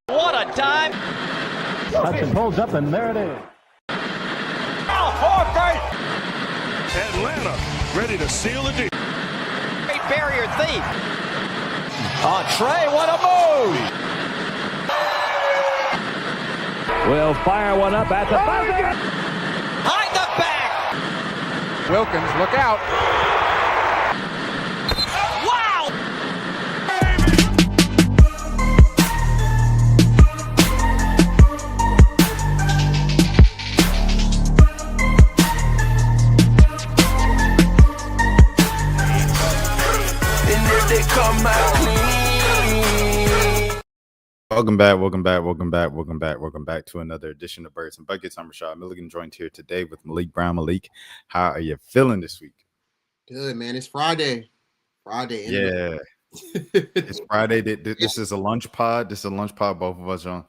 What a time! Hudson pulls up, and there it is. Atlanta ready to seal the deal. Great barrier thief. Oh, Trae, what a move! Will fire one up at the buzzer. Behind the back! Wilkins, look out. Wow! Welcome back to another edition of Birds and Buckets. I'm Rashad Milligan, joined here today with Malik Brown. Malik, how are you feeling this week? Good, man. It's Friday. Yeah, it's Friday. This is a lunch pod. Both of us on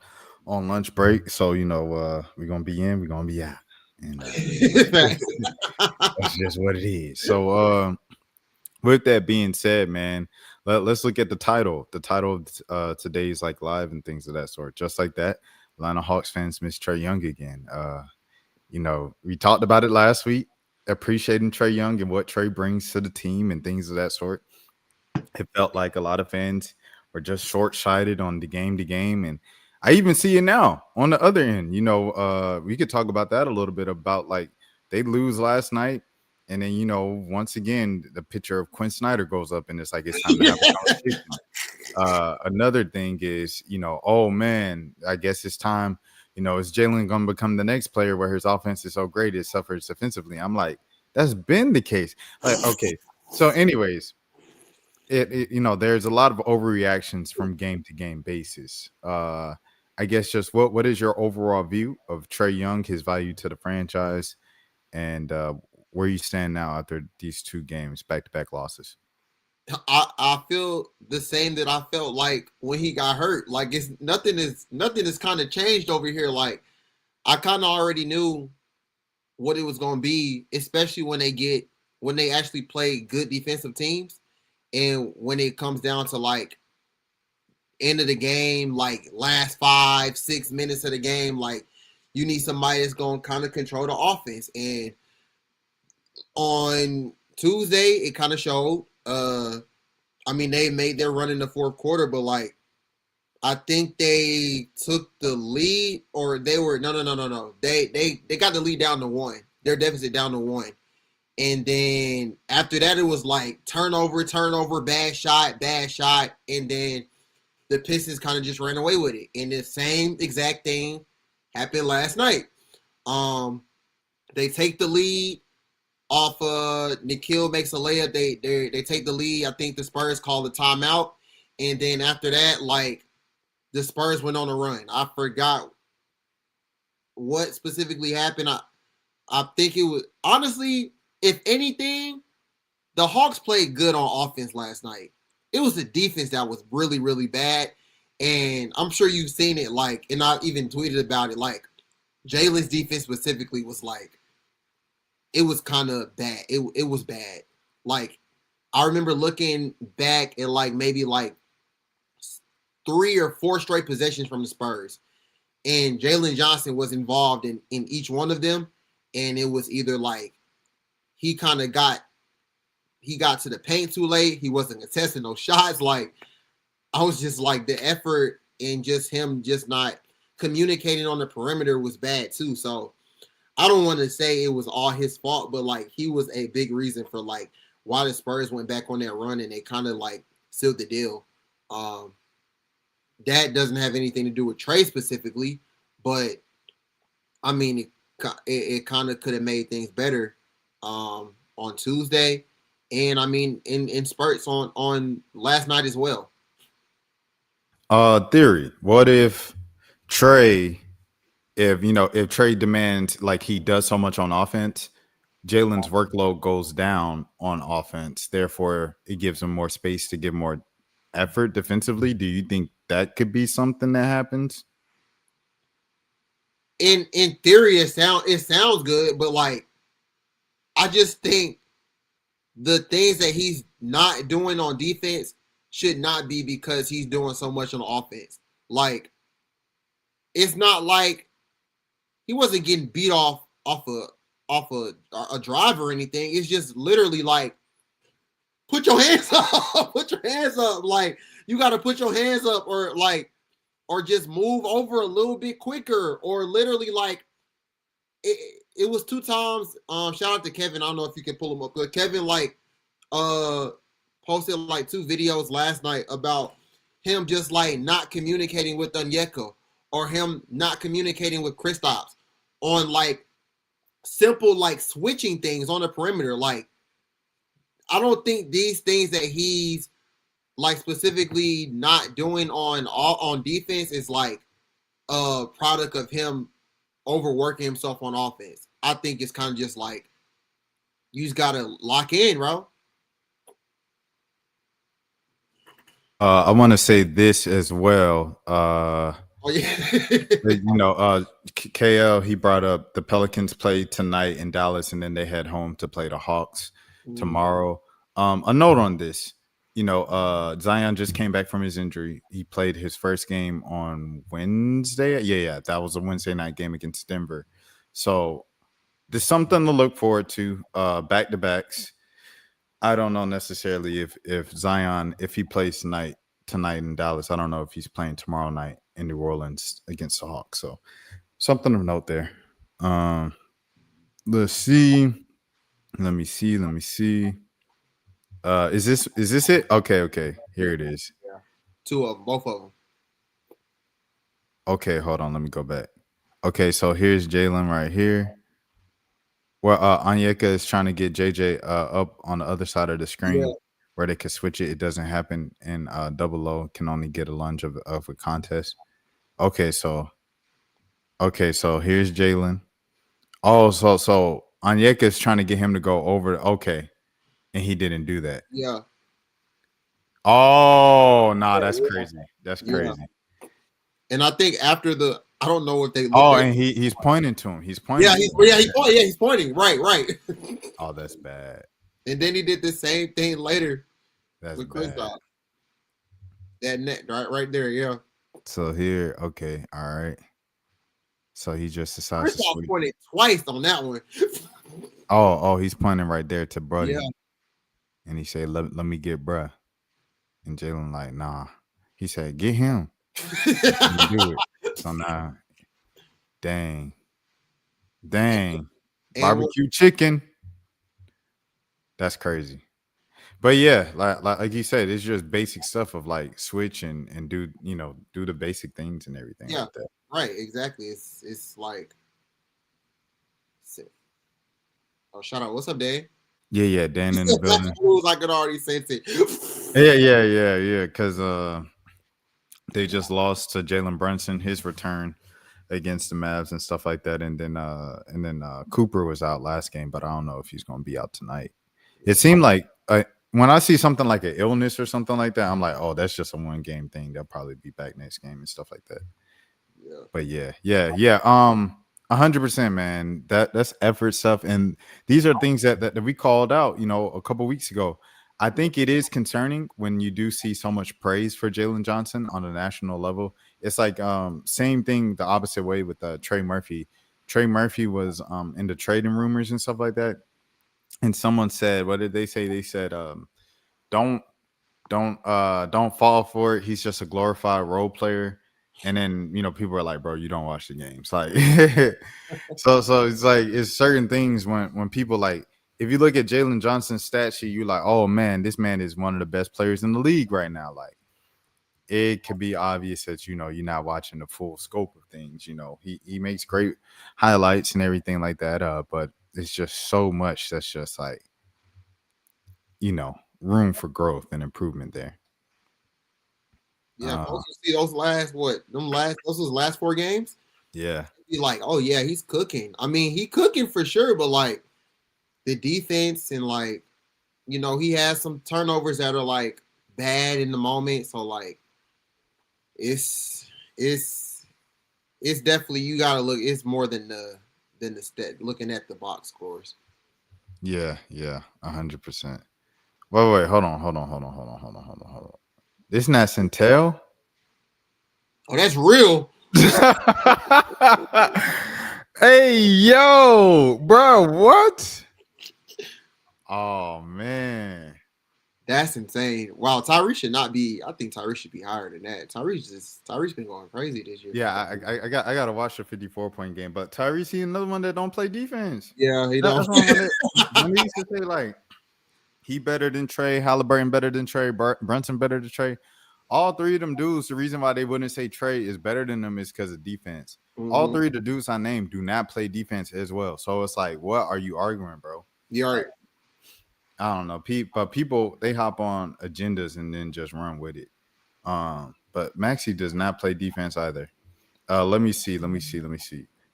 lunch break. So, we're going to be in, we're going to be out. And that's just what it is. So, with that being said, man, let's look at the title. The title of today's like live and things of that sort. Just like that, Atlanta Hawks fans miss Trae Young again. We talked about it last week, appreciating Trae Young and what Trae brings to the team and things of that sort. It felt like a lot of fans were just short-sighted on the game to game, and I even see it now on the other end. We could talk about that a little bit about like they lose last night. And then, once again, the picture of Quinn Snyder goes up and it's like it's time to have a conversation. Another thing is, oh, man, I guess it's time. Is Jalen going to become the next player where his offense is so great it suffers defensively? I'm like, that's been the case. Okay. So anyways, there's a lot of overreactions from game to game basis. I guess just what is your overall view of Trae Young, his value to the franchise, and where you stand now after these two games, back-to-back losses? I feel the same that I felt like when he got hurt. Like nothing is kind of changed over here. Like I kind of already knew what it was going to be, especially when they actually play good defensive teams, and when it comes down to like end of the game, like last 5-6 minutes of the game, like you need somebody that's going to kind of control the offense. And on Tuesday, it kind of showed. They made their run in the fourth quarter, but like I think they took the lead, or they were no. They got the lead down to 1. Their deficit down to 1. And then after that, it was like turnover, bad shot, and then the Pistons kind of just ran away with it. And the same exact thing happened last night. They take the lead. Off Nikhil makes a layup. They take the lead. I think the Spurs call the timeout, and then after that, like the Spurs went on a run. I forgot what specifically happened. I think it was honestly, if anything, the Hawks played good on offense last night. It was the defense that was really, really bad, and I'm sure you've seen it. Like, and I even tweeted about it. Like Jalen's defense specifically was like. It was kind of bad. It was bad. Like, I remember looking back at like maybe like 3 or 4 straight possessions from the Spurs, and Jalen Johnson was involved in each one of them. And it was either like he got to the paint too late. He wasn't contesting no shots. Like, I was just like the effort and just him just not communicating on the perimeter was bad too. So I don't want to say it was all his fault, but like he was a big reason for like why the Spurs went back on that run and they kind of like sealed the deal. That doesn't have anything to do with Trae specifically, but I mean it kind of could have made things better on Tuesday, and I mean in spurts on last night as well. Theory: what if Trae? If Trae demands like he does so much on offense, Jalen's workload goes down on offense. Therefore, it gives him more space to give more effort defensively. Do you think that could be something that happens? In theory, it sounds good, but like I just think the things that he's not doing on defense should not be because he's doing so much on offense. Like it's not like he wasn't getting beat off a drive or anything. It's just literally like, put your hands up, put your hands up. Like, you got to put your hands up, or just move over a little bit quicker, or literally like it was 2 times. Shout out to Kevin. I don't know if you can pull him up, but Kevin posted like 2 videos last night about him just like not communicating with Onyeka, or him not communicating with Kristaps on like simple like switching things on the perimeter. Like, I don't think these things that he's like specifically not doing on defense is like a product of him overworking himself on offense. I think it's kind of just like, you just gotta lock in, bro. I want to say this as well. Oh yeah. KL, he brought up the Pelicans play tonight in Dallas, and then they head home to play the Hawks tomorrow. A note on this. Zion just came back from his injury. He played his first game on Wednesday. Yeah, that was a Wednesday night game against Denver. So there's something to look forward to. Back-to-backs. I don't know necessarily if Zion, if he plays tonight in Dallas. I don't know if he's playing tomorrow night in New Orleans against the Hawks. So something of note there. Let's see. Let me see. Is this it? Okay. Here it is. Yeah. 2 of them, both of them. Okay, hold on. Let me go back. Okay, so here's Jalen right here. Where Onyeka is trying to get JJ up on the other side of the screen where they can switch it. It doesn't happen, and double O can only get a lunge of a contest. Okay, so here's Jalen. Oh, so Onyeka is trying to get him to go over. Okay. And he didn't do that. Yeah. Oh, nah, that's crazy. That's crazy. Yeah. And I think after I don't know what they. And he's pointing to him. He's pointing. He's pointing. Right. Oh, that's bad. And then he did the same thing later. That's with bad. Kristaps. That net right there, yeah. So here, okay, all right. So he just decides to Kristaps pointed twice on that one. Oh, he's pointing right there to Brody. Yeah. And he said, let me get bruh. And Jalen like, nah. He said, get him. You do it. So now, dang. Barbecue chicken. That's crazy. But yeah, like you said, it's just basic stuff of like switch and do the basic things and everything. Yeah, like that. right, exactly. It's like, oh, shout out. What's up, Dave? Yeah, Dan in the building. I could already sense it. Yeah. Because they just lost to Jalen Brunson, his return against the Mavs and stuff like that, and then Cooper was out last game, but I don't know if he's going to be out tonight. It seemed like when I see something like an illness or something like that, I'm like, oh, that's just a 1-game thing. They'll probably be back next game and stuff like that. Yeah. But yeah. 100%, man. That's effort stuff, and these are things that we called out, a couple weeks ago. I think it is concerning when you do see so much praise for Jalen Johnson on a national level. It's like same thing the opposite way with Trey Murphy. Trey Murphy was in the trading rumors and stuff like that, and someone said, what did they say? They said, don't fall for it. He's just a glorified role player. And then, people are like, bro, you don't watch the games. Like, so it's like, it's certain things when people like, if you look at Jalen Johnson's stat sheet, you're like, oh man, this man is one of the best players in the league right now. Like, it could be obvious that, you're not watching the full scope of things. He makes great highlights and everything like that. But it's just so much that's just like, room for growth and improvement there. Yeah, see those last those last 4 games. Yeah, be like, oh yeah, he's cooking. I mean, he cooking for sure, but like the defense and like, he has some turnovers that are like bad in the moment. So like, it's definitely, you gotta look. It's more than the stat. Looking at the box scores. Yeah, 100%. Wait, hold on. Isn't that Centel? Oh, that's real. Hey, yo, bro, what? Oh man. That's insane. Wow, Tyrese should not be. I think Tyrese should be higher than that. Tyrese been going crazy this year. Yeah, I got to watch the 54-point game, but Tyrese is another one that don't play defense. Yeah, he That's don't. one when they used to say like he better than Trae, Halliburton better than Trae, Brunson better than Trae. All three of them dudes, the reason why they wouldn't say Trae is better than them is because of defense. All three of the dudes I named do not play defense as well. So it's like, what are you arguing, bro? You're right. I don't know. But people, they hop on agendas and then just run with it. But Maxey does not play defense either. Let me see.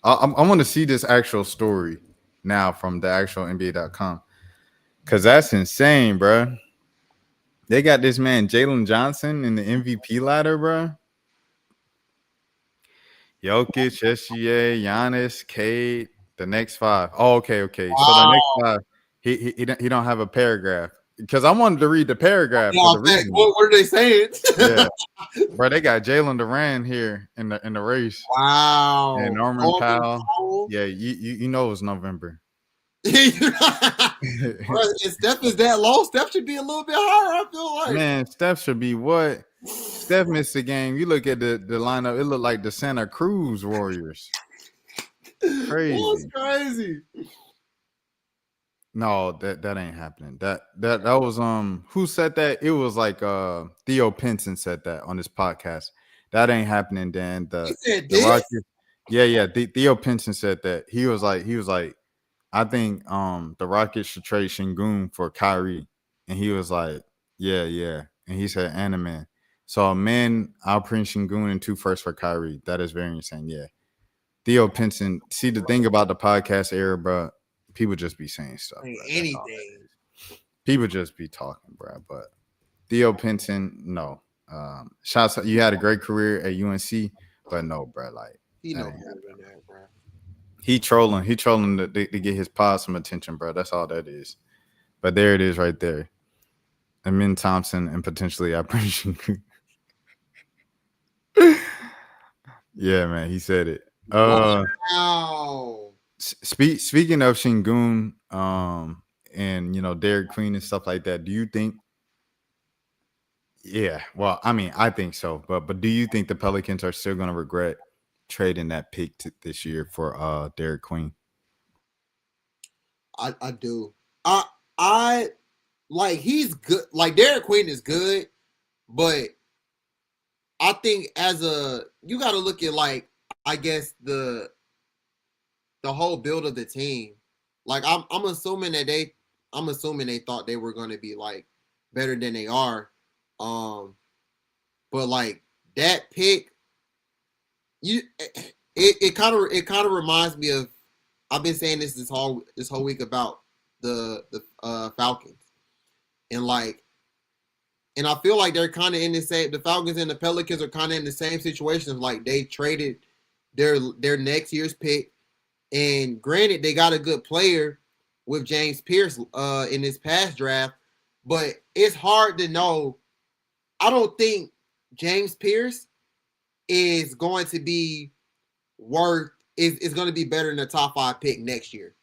I want to see this actual story now from the actual NBA.com. Because that's insane, bro. They got this man, Jalen Johnson, in the MVP ladder, bro. Jokic, SGA, Giannis, Cade, the next five. Oh, okay. Wow. So the next five, he don't have a paragraph. Because I wanted to read the paragraph. Yeah, what are they saying? Yeah. Bro, they got Jalen Duran here in the race. Wow. And Norman Powell. Yeah, you know it's November. Bro, if Steph is that low, Steph should be a little bit higher, I feel like. Man, Steph should be what? Steph missed the game. You look at the lineup, it looked like the Santa Cruz Warriors. Crazy. That's crazy. No, that ain't happening. That was who said that? It was like Theo Pinson said that on this podcast. That ain't happening, Dan. The Rockets. Yeah. Theo Pinson said that. He was like, I think the Rockets should trade Şengün for Kyrie. And he was like, yeah. And he said, and a man. So men, I'll print Şengün and 2 firsts for Kyrie. That is very insane. Yeah. Theo Pinson. See, the thing about the podcast era, bro, people just be saying stuff. Anything. People just be talking, bro. But Theo Pinson, no. Shots. You had a great career at UNC, but no, bro. Like he know better than that, bro. He trolling to get his pod some attention, bro. That's all that is. But there it is right there. Amin Thompson and potentially Operation. Yeah, man, he said it. Wow. Speaking of Şengün, and Derek Queen and stuff like that, do you think? Yeah, well, I mean, I think so, but do you think the Pelicans are still going to regret trading that pick this year for Derek Queen? I do. I like he's good. Like Derek Queen is good, but I think you got to look at like I guess the whole build of the team. Like I'm assuming they thought they were going to be like better than they are. But like that pick, it kind of reminds me of, I've been saying this whole week about the Falcons, and I feel like they're kind of in the same. The Falcons and the Pelicans are kind of in the same situation. Like they traded their next year's pick, and granted they got a good player with James Pierce in this past draft, but it's hard to know. I don't think James Pierce is going to be is going to be better than the top 5 pick next year.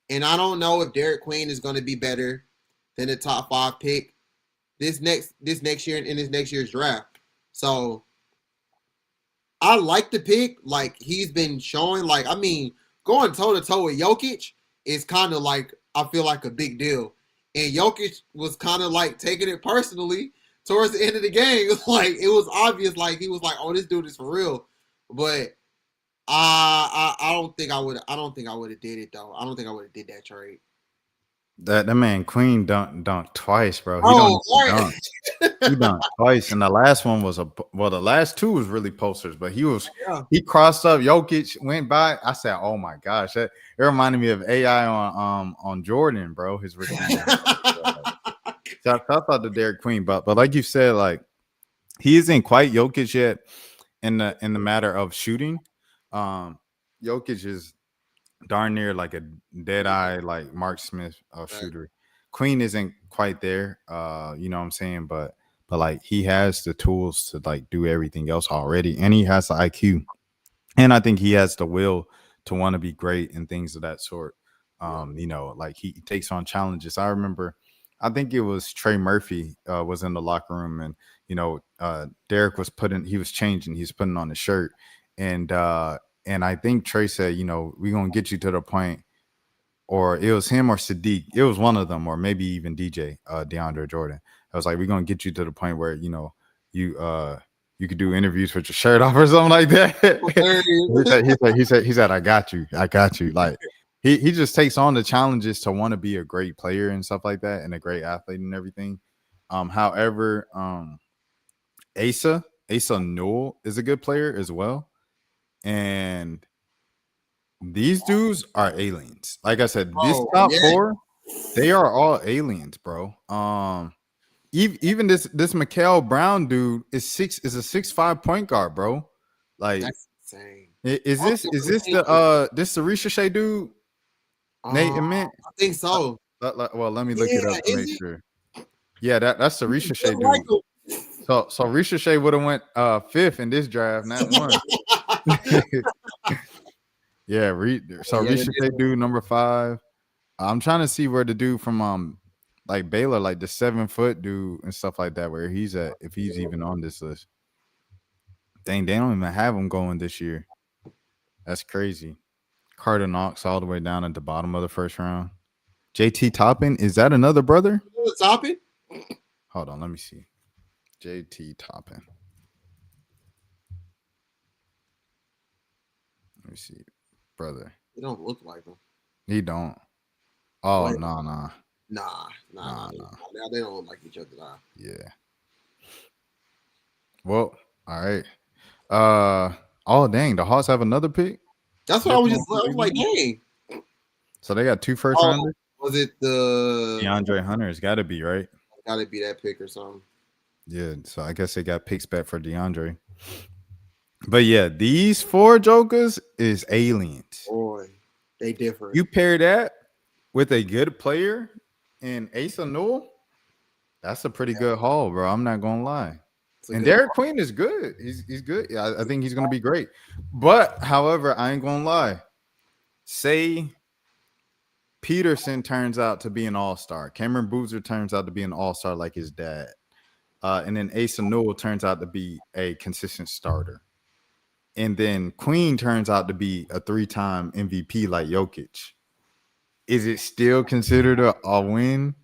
And I don't know if Derek Queen is going to be better than the top 5 pick this next year in this next year's draft. So I like the pick. Like he's been showing, like, I mean, going toe to toe with Jokic is kind of like, I feel like a big deal. And Jokic was kind of like taking it personally towards the end of the game. Like it was obvious, like he was like, "Oh, this dude is for real." But I don't think I would have did it though. I don't think I would have did that trade. That man Queen dunked twice, bro. He He dunked twice, and the last one was the last 2 was really posters, but he crossed up Jokic, went by. I said, "Oh my gosh!" It reminded me of AI on Jordan, bro. His rookie. So I thought the Derek Queen, but like you said, like he isn't quite Jokic yet in the matter of shooting. Jokic is darn near like a dead eye, like Mark Smith shooter. Queen isn't quite there, you know what I'm saying? But but like he has the tools to like do everything else already, and he has the IQ, and I think he has the will to want to be great and things of that sort. Like he takes on challenges. I remember, I think it was Trey Murphy was in the locker room, and Derek was he was changing, he's putting on the shirt, and I think Trey said, we're gonna get you to the point, or it was him or Sadiq, it was one of them, or maybe even DJ DeAndre Jordan. I was like, we're gonna get you to the point where you could do interviews with your shirt off or something like that. he said, I got you. Like he just takes on the challenges to want to be a great player and stuff like that, and a great athlete and everything. However, Asa Newell is a good player as well. And these dudes are aliens. Like I said, this top four, they are all aliens, bro. Even this Mikael Brown dude is a 6'5" point guard, bro. Like that's insane. Is this the Ricochet dude? Nate Ament? I think so. Well, let me look it up to make sure. Yeah, that's the Ricochet dude. So Ricochet would have went 5th in this draft, not 1. Yeah, Ricochet dude number 5. I'm trying to see where the dude from like Baylor, like the 7-foot dude and stuff like that, where he's at, if he's even on this list. Dang, they don't even have him going this year. That's crazy. Carter Knox all the way down at the bottom of the first round. JT Toppin, is that another brother? Toppin? Hold on, let me see. JT Toppin. Let me see. Brother. He don't look like him. He don't. Oh, Wait. Nah. Nah. Now they don't look like each other. Nah. Yeah. Well, all right. Oh, dang. The Hawks have another pick? That's what I was like, dang. So they got 2 first rounders? Was it the DeAndre Hunter? It's got to be, right? Got to be that pick or something. Yeah. So I guess they got picks back for DeAndre. But yeah, these 4 jokers is aliens. Boy, they different. You pair that with a good player in Asa Newell, that's a pretty good haul, bro. I'm not gonna lie. And Derek Queen is good. He's good. Yeah, I think he's gonna be great. But however, I ain't gonna lie. Say Peterson turns out to be an all-star. Cameron Boozer turns out to be an all-star like his dad. And then Asa Newell turns out to be a consistent starter. And then Queen turns out to be a 3-time MVP like Jokic. Is it still considered a win?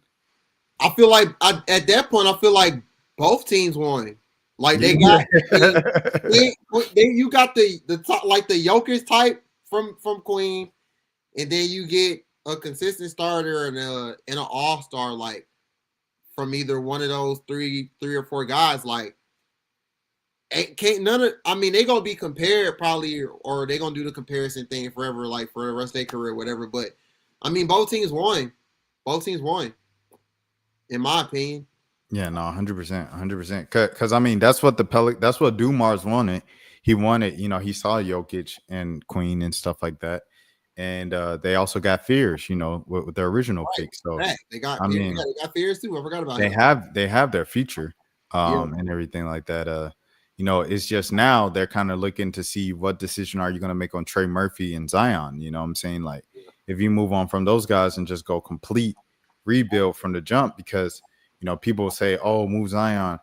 I feel like at that point, I feel like both teams won. Like they got, you got the top, like the Jokic type from Queen, and then you get a consistent starter and an all-star like from either one of those three or 4 guys. Like, can't none of. I mean, they gonna be compared probably, or they gonna do the comparison thing forever, like for the rest of their career, whatever. But I mean, both teams won. Both teams won, in my opinion. Yeah, no, 100%. Because I mean, that's what Dumars wanted. He wanted, he saw Jokic and Queen and stuff like that, and they also got Fears, with their original pick. So they got Fears too. I forgot about they have their future, and everything like that. It's just now they're kind of looking to see what decision are you going to make on Trey Murphy and Zion. You know what I'm saying? Like, if you move on from those guys and just go complete rebuild from the jump, because people say, oh, move Zion,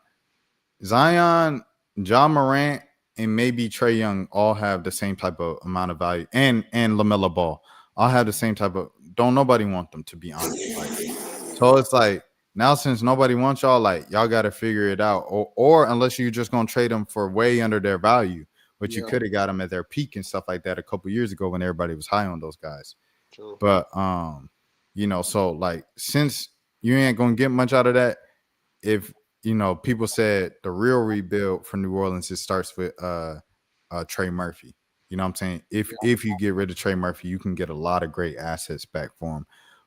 John Morant, and maybe Trae Young all have the same type of amount of value, and LaMelo Ball all have the same type of. Don't nobody want them, to be honest. So it's like, now since nobody wants y'all, like, y'all got to figure it out, or unless you're just gonna trade them for way under their value, but you could have got them at their peak and stuff like that a couple years ago when everybody was high on those guys. True. But so like, since you ain't gonna get much out of that, if people said the real rebuild for New Orleans, it starts with Trey Murphy. You know what I'm saying? If you get rid of Trey Murphy, you can get a lot of great assets back for him.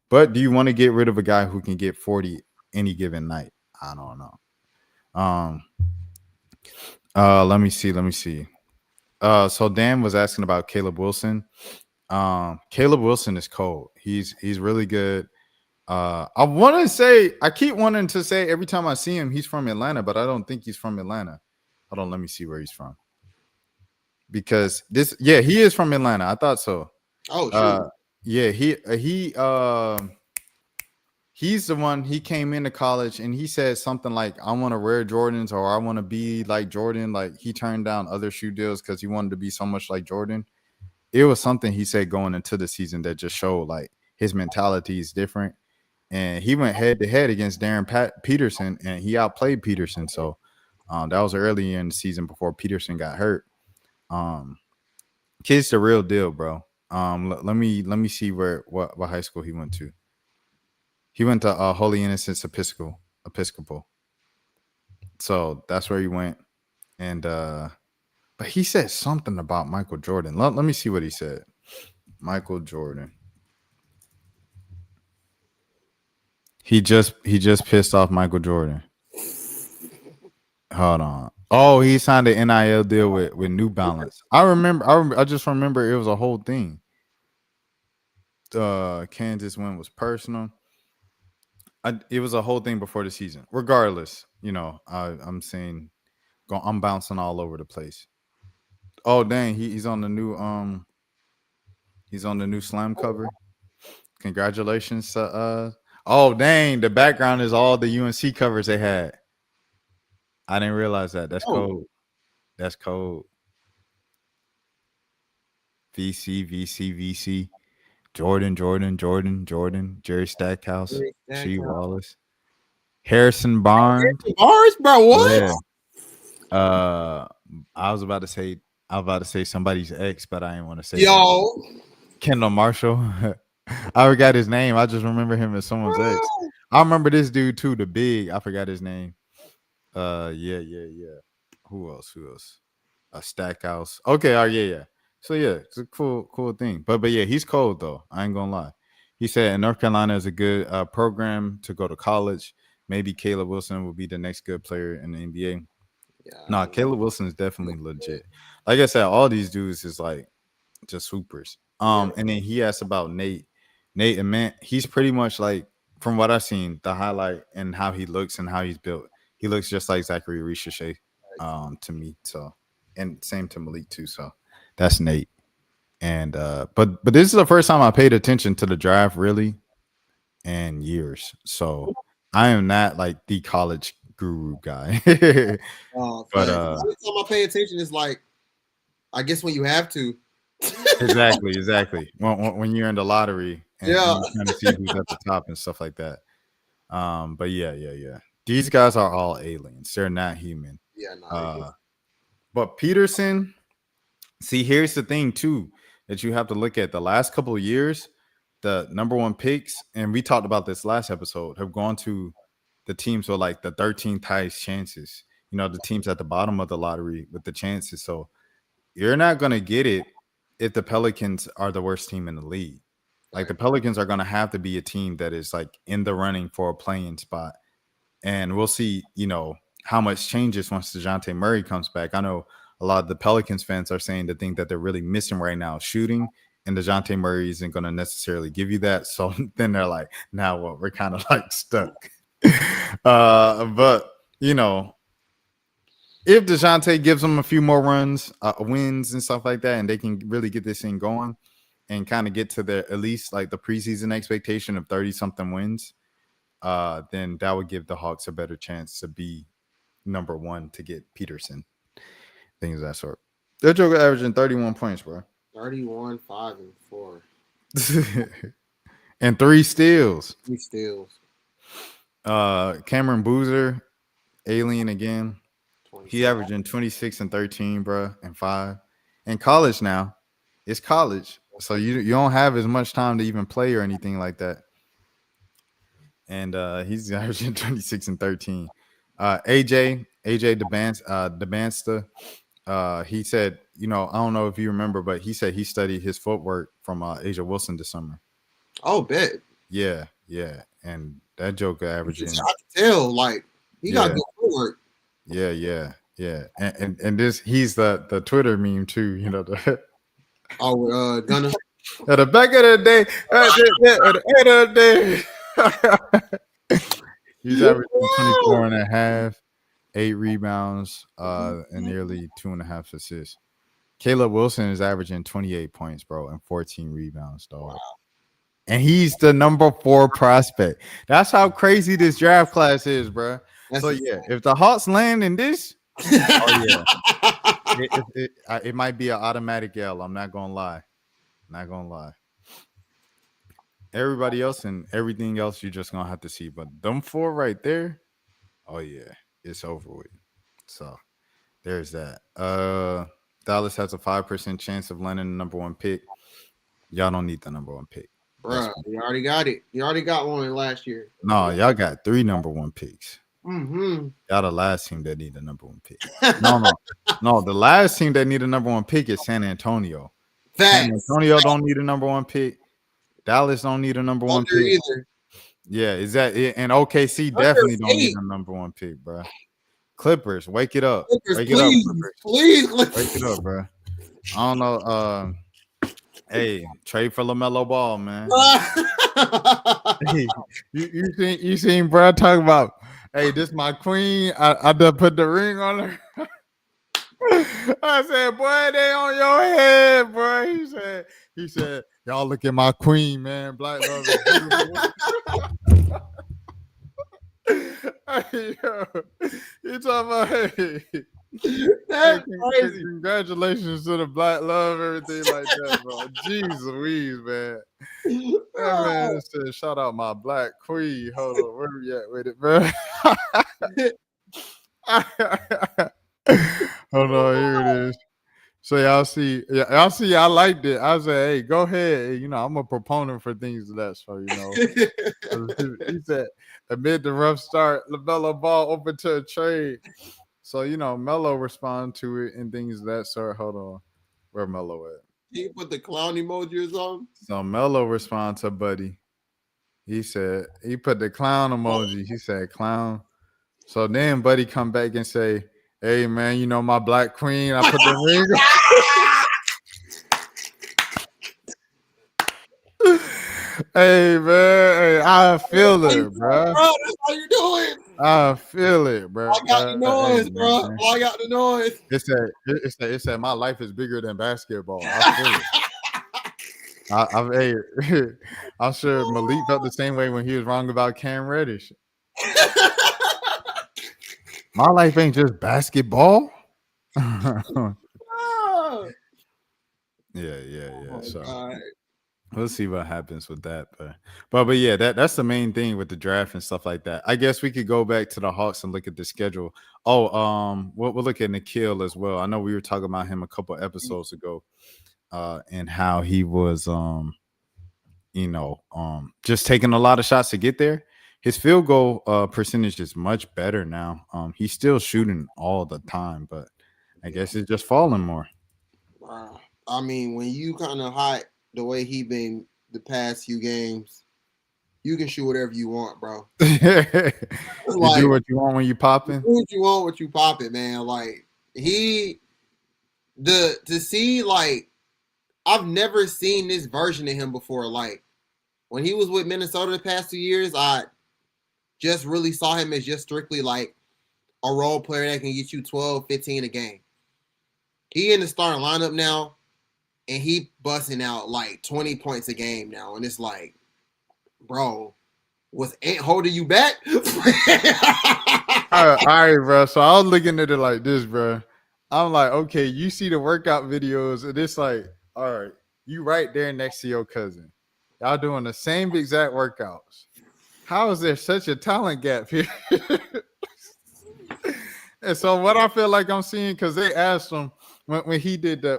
But do you want to get rid of a guy who can get 40 any given night? I don't know. Let me see. So Dan was asking about Caleb Wilson. Caleb Wilson is cold. He's really good. I want to say, I keep wanting to say every time I see him, he's from Atlanta, but I don't think he's from Atlanta. Hold on, let me see where he's from. Because he is from Atlanta. I thought so. Oh, sure. He's the one. He came into college and he said something like, "I want to wear Jordans or I want to be like Jordan." Like he turned down other shoe deals because he wanted to be so much like Jordan. It was something he said going into the season that just showed like his mentality is different. And he went head to head against Peterson, and he outplayed Peterson. So that was early in the season before Peterson got hurt. Kid's the real deal, bro. Let me see what high school he went to. He went to Holy Innocents Episcopal. So that's where he went. And but he said something about Michael Jordan. Let me see what he said. Michael Jordan. He just pissed off Michael Jordan. Hold on. Oh, he signed an NIL deal with New Balance. I just remember it was a whole thing. Kansas win was personal. It was a whole thing before the season. Regardless, I'm saying I'm bouncing all over the place. Oh dang, he's on the new slam cover. Congratulations to oh dang, the background is all the UNC covers they had. I didn't realize that. That's cold. That's cold. VC. Jordan, Jerry Stackhouse, G. Wallace, Harrison Barnes. Barnes, bro, what? Yeah. I was about to say somebody's ex, but I didn't want to say that. Kendall Marshall. I forgot his name. I just remember him as someone's ex. I remember this dude too, the big. I forgot his name. Yeah. Who else? Stackhouse. Okay, yeah. So yeah, it's a cool thing. But yeah, he's cold though. I ain't gonna lie. He said North Carolina is a good program to go to college. Maybe Caleb Wilson will be the next good player in the NBA. Yeah, Caleb Wilson is definitely legit. Like I said, all these dudes is like just supers. And then he asked about Nate. Nate Ament, he's pretty much like, from what I've seen, the highlight and how he looks and how he's built. He looks just like Zachary Ricochet to me. So, and same to Malik too. So that's Nate. And but this is the first time I paid attention to the draft really in years. So I am not like the college guru guy. But the only time I pay attention is like, I guess when you have to. Exactly. When you're in the lottery and you kind of see who's at the top and stuff like that. But yeah. These guys are all aliens. They're not human. Yeah. But Peterson, see, here's the thing too that you have to look at. The last couple of years, the number one picks, and we talked about this last episode, have gone to the teams with like the 13th highest chances. The teams at the bottom of the lottery with the chances. So you're not gonna get it if the Pelicans are the worst team in the league. Like the Pelicans are gonna have to be a team that is like in the running for a playing spot. And we'll see, how much changes once DeJounte Murray comes back. I know a lot of the Pelicans fans are saying the thing that they're really missing right now is shooting, and DeJounte Murray isn't going to necessarily give you that. So then they're like, now what? We're kind of like stuck. But, if DeJounte gives them a few more runs, wins and stuff like that, and they can really get this thing going and kind of get to at least like the preseason expectation of 30-something wins, then that would give the Hawks a better chance to be number one to get Peterson. Things of that sort. They're averaging 31 points, bro. 31, 5, and 4. And 3 steals. 3 steals. Cameron Boozer, alien again. 25. He averaging 26 and 13, bro, and 5. In college now, it's college. So you don't have as much time to even play or anything like that. And he's averaging 26 and 13. AJ DeBansta, he said, I don't know if you remember, but he said he studied his footwork from Asia Wilson this summer. Oh, bet. Yeah. And that joker averaging. I can tell, like, he got good footwork. Yeah. And this, he's the Twitter meme too, Gunner. At the back of the day, at the end of the day. He's averaging 24 and a half, 8 rebounds, and nearly 2.5 assists. Caleb Wilson is averaging 28 points, bro, and 14 rebounds, dog. And he's the number 4 prospect. That's how crazy this draft class is, bro. So yeah, if the Hawks land in this, oh yeah, it might be an automatic L. I'm not gonna lie. Everybody else and everything else, you're just gonna have to see. But them 4 right there, oh yeah, it's over with. So there's that. Dallas has a 5% chance of landing the number 1 pick. Y'all don't need the number 1 pick. Bro, you already got it. You already got one last year. No, y'all got 3 number 1 picks. Mm-hmm. Y'all the last team that need a number 1 pick. No. The last team that need a number 1 pick is San Antonio. Facts. San Antonio don't need a number 1 pick. Dallas don't need a number 1 pick either. Yeah, is that it? And OKC definitely don't need a number 1 pick, bro. Clippers, wake it up. Wake it up, Please. Wake it up, bro. I don't know. Hey, trade for LaMelo Ball, man. Hey, you seen bro talk about, hey, this my queen. I done put the ring on her. I said, boy, they on your head, boy. He said, y'all look at my queen, man. Black love is beautiful. Hey, yo, you talking about, hey. That's crazy. Congratulations to the Black love, everything like that, bro. Jeez Louise, man. That man said, shout out my black queen. Hold on, where we at with it, bro? Hold on, here it is. So y'all see, I liked it. I said, hey, go ahead. You know, I'm a proponent for things of that sort, you know. He said, amid the rough start, LaMelo Ball open to a trade. So, you know, Melo respond to it and things of that sort. Hold on. Where Melo at? He put the clown emoji or something? So Melo respond to Buddy. He said, he put the clown emoji. He said, clown. So then Buddy come back and say, hey, man, you know my black queen. I put the ring on. Hey, man. Hey, I feel it, bro. That's how you doing. I feel it, bro. I got the noise, bro. Man. I got the noise. It said my life is bigger than basketball. I feel it. I'm sure Malik felt the same way when he was wrong about Cam Reddish. My life ain't just basketball. Yeah. So we'll see what happens with that. But yeah, that's the main thing with the draft and stuff like that. I guess we could go back to the Hawks and look at the schedule. Oh, we'll look at Nikhil as well. I know we were talking about him a couple episodes ago, and how he was, just taking a lot of shots to get there. His field goal percentage is much better now. He's still shooting all the time, but I guess it's just falling more. Wow. I mean, when you kind of hot the way he been the past few games, you can shoot whatever you want, bro. You do what you want when you popping. Do what you want, what you popping, man. Like to see, like, I've never seen this version of him before. Like when he was with Minnesota the past 2 years, I just really saw him as just strictly like a role player that can get you 12, 15 a game. He in the starting lineup now, and he busting out like 20 points a game now. And it's like, bro, was Ant holding you back? All right, bro. So I was looking at it like this, bro. I'm like, okay, you see the workout videos, and it's like, all right, you right there next to your cousin. Y'all doing the same exact workouts. How is there such a talent gap here? And so what I feel like I'm seeing, because they asked him when he did the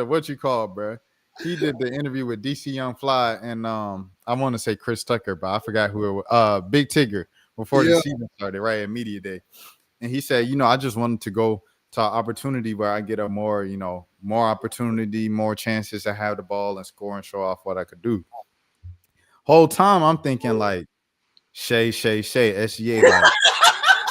what you call, bro. He did the interview with DC Young Fly and I want to say Chris Tucker, but I forgot who it was. Big Tigger before the season started, right at media day. And he said, I just wanted to go to an opportunity where I get a more opportunity, more chances to have the ball and score and show off what I could do. Whole time I'm thinking like Shay, SGA,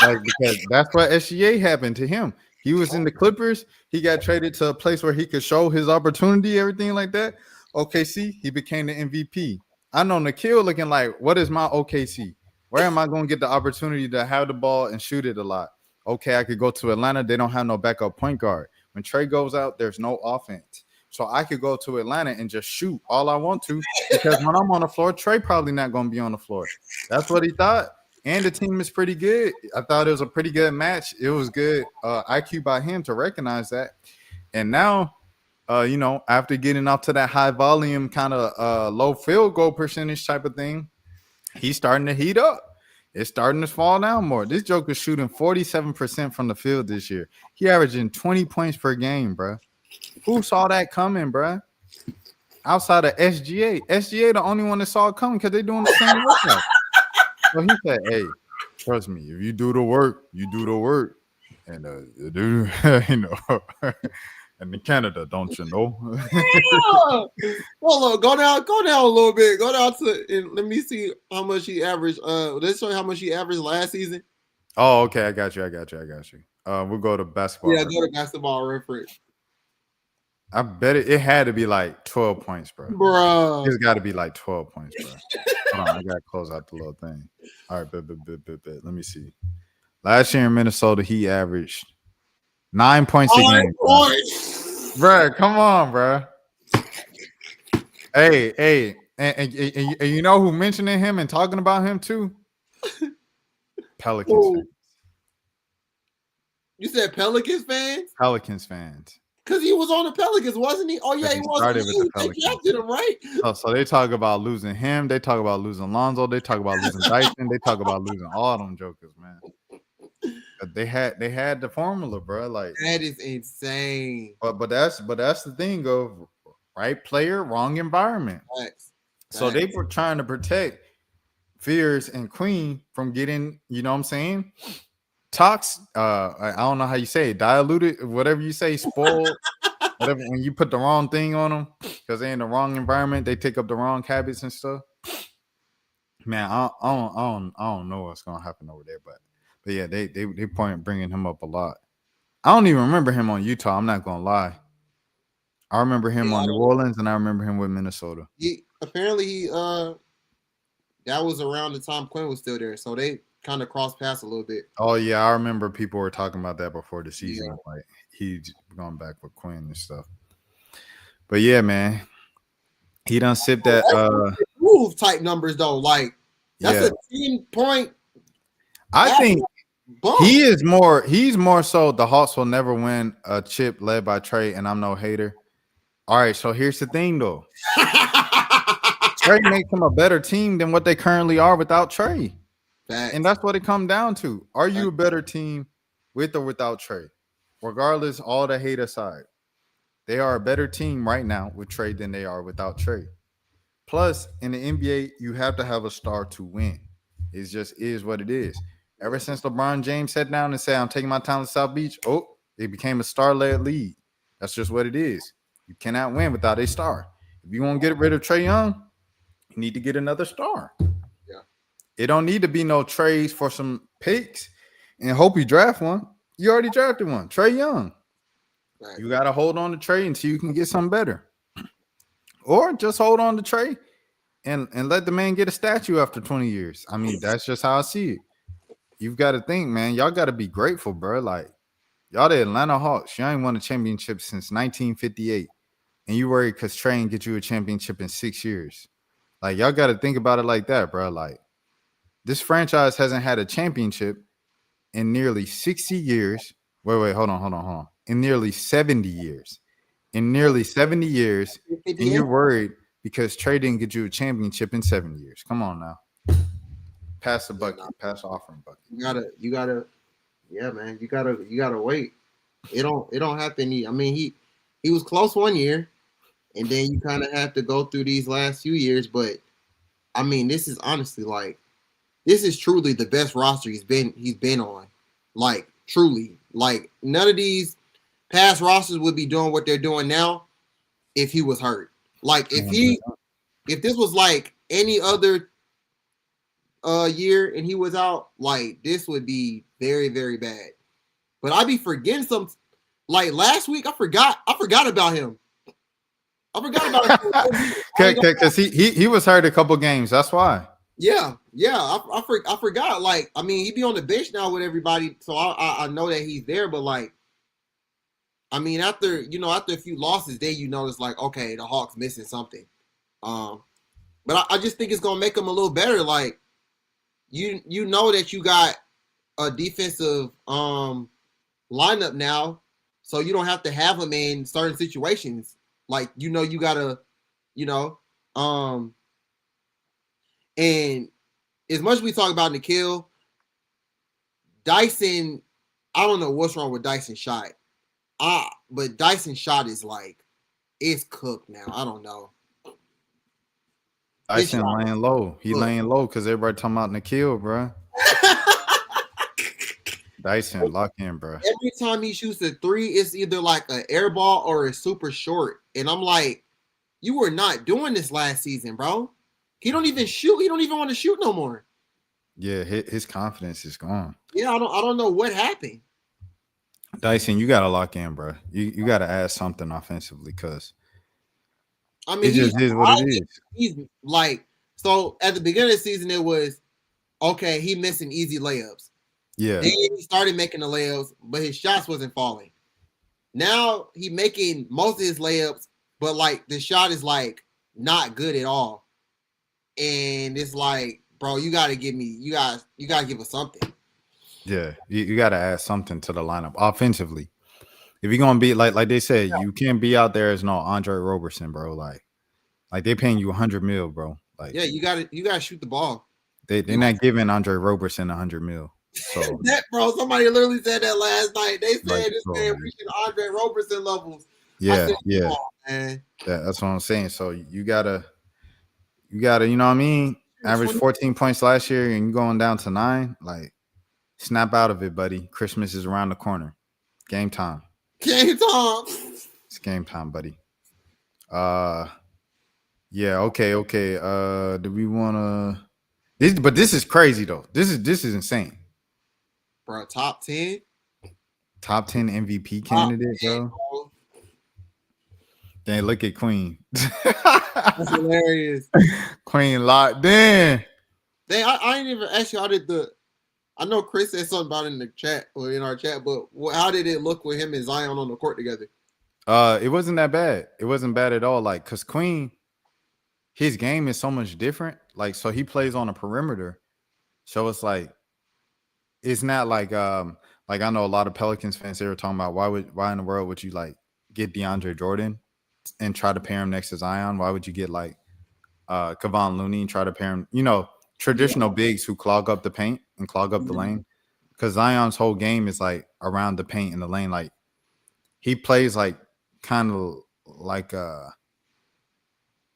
like because that's what SGA happened to him. He was in the Clippers. He got traded to a place where he could show his opportunity, everything like that. OKC, he became the MVP. I know Nikhil looking like, what is my OKC? Where am I going to get the opportunity to have the ball and shoot it a lot? Okay, I could go to Atlanta. They don't have no backup point guard. When Trae goes out, there's no offense. So I could go to Atlanta and just shoot all I want to because when I'm on the floor, Trae probably not going to be on the floor. That's what he thought. And the team is pretty good. I thought it was a pretty good match. It was good IQ by him to recognize that. And now, after getting off to that high volume kind of low field goal percentage type of thing, he's starting to heat up. It's starting to fall down more. This joker's shooting 47% from the field this year. He averaging 20 points per game, bro. Who saw that coming, bro? Outside of SGA. SGA the only one that saw it coming because they're doing the same workout. So he said, hey, trust me, if you do the work, you do the work. And and in Canada, don't you know? Hold on, go down a little bit. Go down to and let me see how much he averaged. Let's show you how much he averaged last season. Oh, okay. I got you. We'll go to basketball. Yeah, go to basketball reference. I bet it had to be like 12 points, bro. Bro. It's got to be like 12 points, bro. Hold on, I got to close out the little thing. All right, let me see. Last year in Minnesota, he averaged 9 points a game. Bro, come on, bro. Hey, and you know who mentioning him and talking about him too? Pelicans fans. You said Pelicans fans? Pelicans fans. Because he was on the Pelicans, wasn't he? Oh, yeah, he was. Started with the Pelicans. They drafted him, right? So they talk about losing him. They talk about losing Lonzo. They talk about losing Dyson. They talk about losing all them jokers, man. They had the formula, bro. Like that is insane. But that's the thing of right player, wrong environment. Facts. So they were trying to protect Fears and Queen from getting, you know what I'm saying? I don't know how you say it, diluted, whatever you say, spoiled, whatever. When you put the wrong thing on them because they're in the wrong environment, they take up the wrong habits and stuff. Man, I don't know what's gonna happen over there, but yeah, they point bringing him up a lot. I don't even remember him on Utah. I'm not gonna lie. I remember him on New Orleans, and I remember him with Minnesota. He that was around the time Quinn was still there, so they kind of crossed paths a little bit. Oh yeah, I remember people were talking about that before the season. Yeah. Like he's going back with Quinn and stuff. But yeah, man, he done sipped that move type numbers though. Like that's a 10-point. I think he's more so the Hawks will never win a chip led by Trae, and I'm no hater. All right, so here's the thing though. Trae makes them a better team than what they currently are without Trae. And that's what it comes down to. Are you a better team with or without Trae? Regardless, all the hate aside, they are a better team right now with Trae than they are without Trae. Plus, in the NBA, you have to have a star to win. It just is what it is. Ever since LeBron James sat down and said, I'm taking my time to South Beach, it became a star-led league. That's just what it is. You cannot win without a star. If you want to get rid of Trae Young, you need to get another star. Yeah. It don't need to be no trades for some picks and hope you draft one. You already drafted one, Trae Young. Right. You got to hold on to Trae until you can get something better. Or just hold on to Trae and let the man get a statue after 20 years. I mean, that's just how I see it. You've got to think, man, y'all got to be grateful, bro. Like, y'all the Atlanta Hawks. Y'all ain't won a championship since 1958. And you worried because Trae ain't get you a championship in 6 years. Like, y'all got to think about it like that, bro. Like, this franchise hasn't had a championship in nearly 60 years. Wait, hold on. In nearly 70 years. In nearly 70 years, and you're worried because Trae didn't get you a championship in 7 years. Come on now. Pass the bucket, pass the offering bucket. You gotta, yeah, man. You gotta wait. It don't happen. I mean, he was close 1 year, and then you kind of have to go through these last few years. But I mean, this is honestly this is truly the best roster he's been on. Like, truly. Like, none of these past rosters would be doing what they're doing now if he was hurt. Like, if this was like any other year and he was out, like, this would be very, very bad. But I be forgetting some. Like last week, I forgot about him. I forgot about it. Because he was hurt a couple games. That's why. Yeah. I forgot. Like, I mean, he be on the bench now with everybody, so I know that he's there. But like, I mean, after a few losses, then you notice like, okay, the Hawks missing something. But I just think it's gonna make them a little better. Like, you know that you got a defensive lineup now, so you don't have to have them in certain situations. Like, you gotta, and as much as we talk about Nikhil, Dyson, I don't know what's wrong with Dyson's shot. But Dyson's shot is like, it's cooked now. I don't know. Dyson laying low. He laying low because everybody talking about Nikhil, bro. Dyson, lock in, bro. Every time he shoots a three, it's either like an air ball or a super short. And I'm like, you were not doing this last season, bro. He don't even shoot. He don't even want to shoot no more. Yeah, his confidence is gone. Yeah, I don't know what happened. Dyson, you gotta lock in, bro. You gotta add something offensively, because I mean, it just is what it is. He's like, so at the beginning of the season, it was okay. He missing easy layups. Yeah. Then he started making the layups, but his shots wasn't falling. Now he making most of his layups, but like the shot is like not good at all. And it's like, bro, you gotta give us something. Yeah, you got to add something to the lineup offensively. If you're gonna be like they said, you can't be out there as no Andre Roberson, bro. Like they paying you $100 million, bro. Like, yeah, you gotta shoot the ball. They're not giving Andre Roberson $100 million. So that, bro, somebody literally said that last night. They said this man reaching Andre Roberson levels. Yeah, yeah, that's what I'm saying. So you gotta, you know what I mean? Average 14 points last year, and you going down to 9, like. Snap out of it, buddy. Christmas is around the corner. Game time. Game time. It's game time, buddy. Yeah, okay. Do we wanna but this is crazy though. This is insane. Bro, top 10? Top 10 MVP candidate, bro. Dang, look at Queen. That's hilarious. Queen locked in. Dang, I ain't even asked you how did I know Chris said something about it in the chat or in our chat, but how did it look with him and Zion on the court together? It wasn't that bad. It wasn't bad at all. Like, cause Queen, his game is so much different. Like, so he plays on a perimeter. So it's like, it's not like I know a lot of Pelicans fans, they were talking about why in the world would you like get DeAndre Jordan and try to pair him next to Zion? Why would you get like Kevon Looney and try to pair him, traditional bigs who clog up the paint and clog up the lane, because Zion's whole game is like around the paint in the lane. Like, he plays like kind of like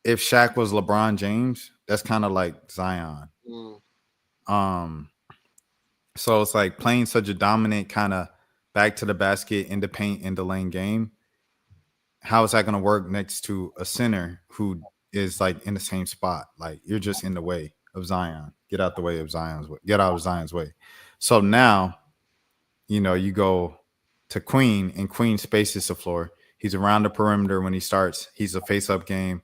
if Shaq was LeBron James, that's kind of like Zion. So it's like playing such a dominant kind of back to the basket, in the paint, in the lane game. How is that going to work next to a center who is like in the same spot? Like, you're just in the way of Zion. Get out the way of Zion's way. Get out of Zion's way. So now, you go to Queen, and Queen spaces the floor. He's around the perimeter when he starts. He's a face-up game.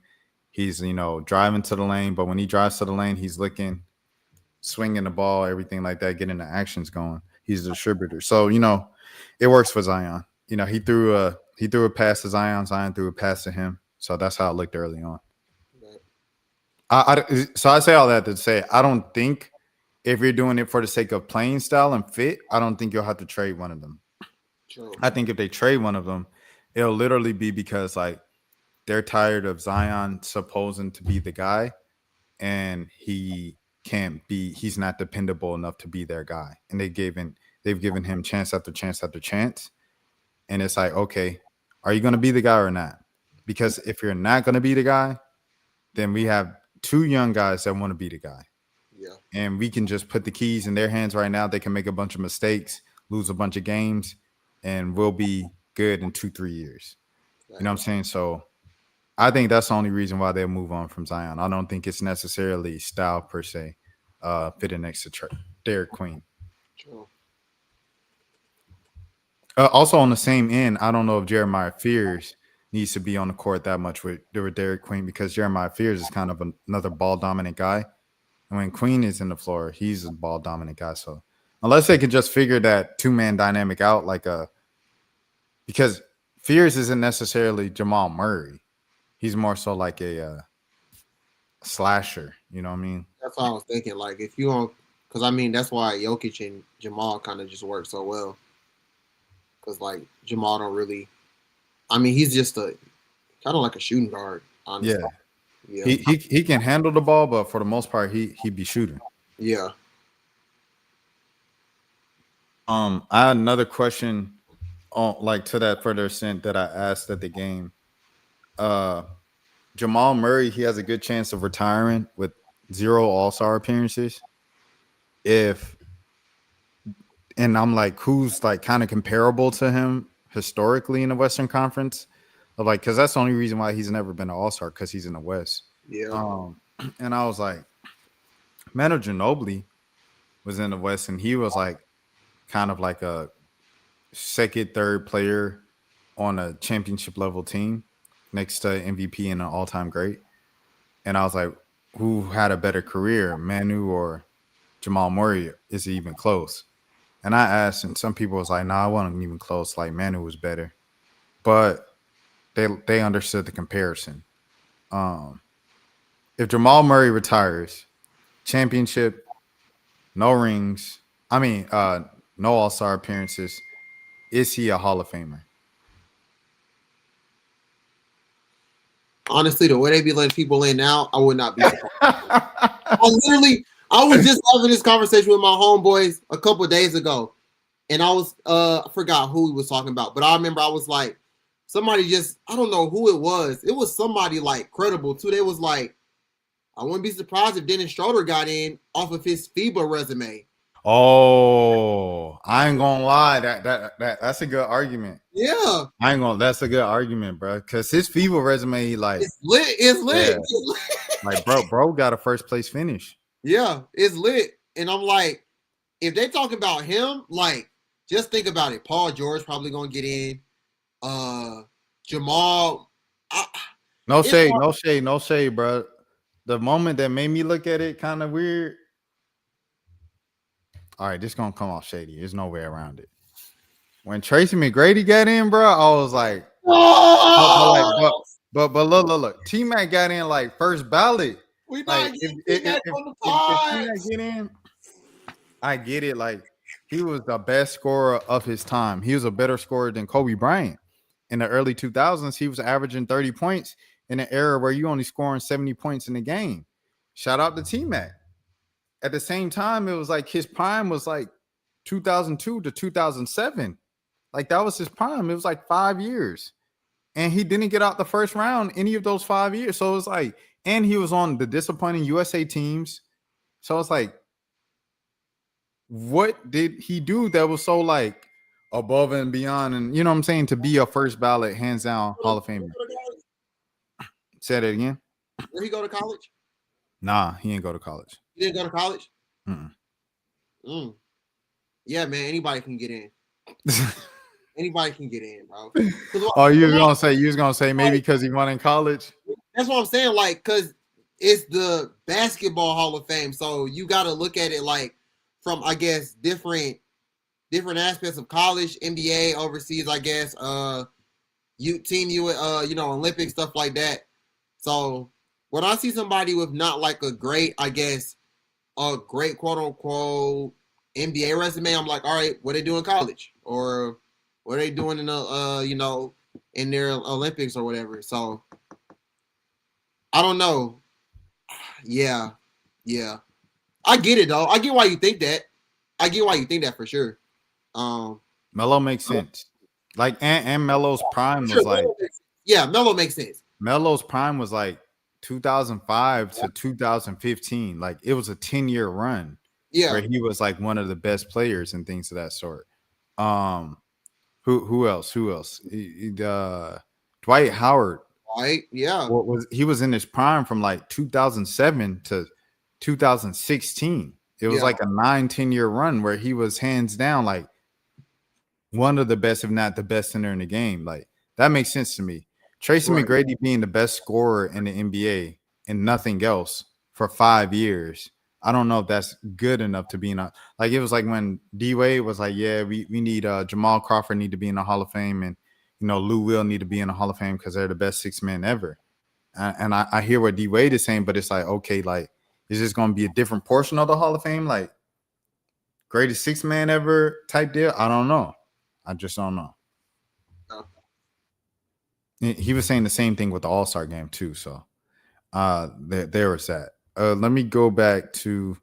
He's, driving to the lane, but when he drives to the lane, he's looking, swinging the ball, everything like that, getting the actions going. He's a distributor. So, it works for Zion. He threw a pass to Zion. Zion threw a pass to him. So that's how it looked early on. So I say all that to say, I don't think if you're doing it for the sake of playing style and fit, I don't think you'll have to trade one of them. True. I think if they trade one of them, it'll literally be because like they're tired of Zion supposing to be the guy, and he's not dependable enough to be their guy. And they've given him chance after chance after chance. And it's like, okay, are you going to be the guy or not? Because if you're not going to be the guy, then we have 2 young guys that want to be the guy. Yeah. And we can just put the keys in their hands right now. They can make a bunch of mistakes, lose a bunch of games, and we'll be good in 2-3 years. Right. You know what I'm saying? So I think that's the only reason why they'll move on from Zion. I don't think it's necessarily style per se, fitting next to Derek Queen. True. Also on the same end, I don't know if Jeremiah fears needs to be on the court that much with Derek Queen because Jeremiah Fears is kind of another ball dominant guy. And when Queen is in the floor, he's a ball dominant guy. So unless they can just figure that 2-man dynamic out, because Fears isn't necessarily Jamal Murray. He's more so like a slasher. You know what I mean? That's what I was thinking. Like, if you don't, because I mean, that's why Jokic and Jamal kind of just work so well. Because like Jamal don't really, I mean, he's just kind of like a shooting guard. Honestly. Yeah. He can handle the ball, but for the most part, he be shooting. Yeah. I had another question on to that further extent that I asked at the game. Jamal Murray, he has a good chance of retiring with 0 All-Star appearances. And I'm like, who's like kind of comparable to him historically in the Western Conference? Because that's the only reason why he's never been an All-Star, because he's in the West. Yeah. And I was like, Manu Ginobili was in the West, and he was like kind of like a second, third player on a championship level team next to MVP and an all-time great. And I was like, who had a better career, Manu or Jamal Murray? Is it even close? And I asked, and some people was like, nah, I wasn't even close. Like, Manu was better. But they understood the comparison. If Jamal Murray retires, championship, no rings, no All-Star appearances, is he a Hall of Famer? Honestly, the way they be letting people in now, I would not be surprised. I was just having this conversation with my homeboys a couple of days ago, and I was I forgot who he was talking about, but I remember I was like, somebody just, I don't know who it was. It was somebody like credible too. They was like, I wouldn't be surprised if Dennis Schroeder got in off of his FIBA resume. Oh, I ain't gonna lie. That's a good argument. Yeah. That's a good argument, bro. Because his FIBA resume, like, it's lit. It's lit. Yeah. It's lit. Like, bro got a first place finish. Yeah, it's lit. And I'm like, if they talk about him, like, just think about it. Paul George probably gonna get in. Jamal. No shade, bro. The moment that made me look at it kind of weird. All right, this gonna come off shady. There's no way around it. When Tracy McGrady got in, bro, I was like, but look, T-Mac got in like first ballot. We Like, not if T-Mac get in, I get it. Like, he was the best scorer of his time. He was a better scorer than Kobe Bryant. In the early 2000s, he was averaging 30 points in an era where you only scoring 70 points in a game. Shout out to T-Mac. At the same time, it was like his prime was like 2002 to 2007. Like, that was his prime. It was like 5 years. And he didn't get out the first round any of those 5 years. So it was like, and he was on the disappointing USA teams. So it's like, what did he do that was so like above and beyond? And you know what I'm saying? To be a first ballot, hands down Hall of Famer. Say that again. Where he go to college? Nah, he ain't go to college. He didn't go to college? Mm-mm. Yeah, man, anybody can get in. Anybody can get in, bro. Oh, you was gonna say maybe because he won in college? That's what I'm saying, like, because it's the basketball Hall of Fame. So you gotta look at it like from, I guess, different aspects of college, NBA, overseas, I guess, Olympic stuff like that. So when I see somebody with not like a great, I guess, a great quote unquote NBA resume, I'm like, all right, what they do in college, or what are they doing in the in their Olympics or whatever. So I don't know. Yeah. I get it though. I get why you think that. For sure. Melo makes sense. Like, and Melo's prime was like, Melo makes sense. Melo's prime was like 2005 to 2015. Like, it was a 10-year run. Yeah, where he was like one of the best players and things of that sort. Who else? Dwight Howard. Right. Yeah. He was in his prime from like 2007 to 2016. It was like a 9-10 year run where he was hands down like one of the best, if not the best center in the game. Like, that makes sense to me. Tracy Right. McGrady being the best scorer in the NBA and nothing else for 5 years. I don't know if that's good enough to be in a like it was like when D Wade was like, yeah, we need Jamal Crawford need to be in the Hall of Fame and Lou Will need to be in the Hall of Fame because they're the best 6 men ever. And I hear what D Wade is saying, but it's like, okay, like is this going to be a different portion of the Hall of Fame, like greatest 6 man ever type deal? I don't know. I just don't know. He was saying the same thing with the All-Star game too. So there was that. Let me go back to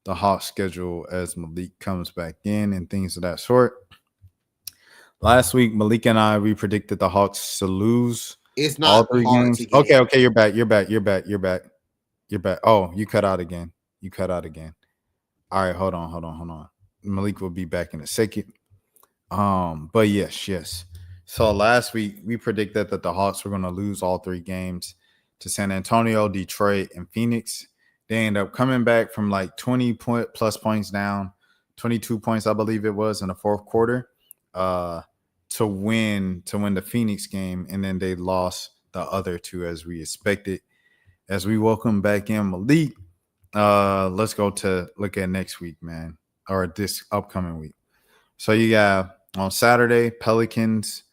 the Hawks schedule as Malik comes back in and things of that sort. Last week, Malik and I, we predicted the Hawks to lose It's all not 3 hard games. to get. Okay, you're back. You're back. Oh, you cut out again. All right, hold on. Malik will be back in a second. But yes. So last week we predicted that the Hawks were going to lose all 3 games to San Antonio, Detroit, and Phoenix. They end up coming back from like 20 plus points down, 22 points, I believe it was in the fourth quarter, to win the Phoenix game, and then they lost the other 2 as we expected. As we welcome back in Malik, let's go to look at next week, man, or this upcoming week. So you got on Saturday, Pelicans,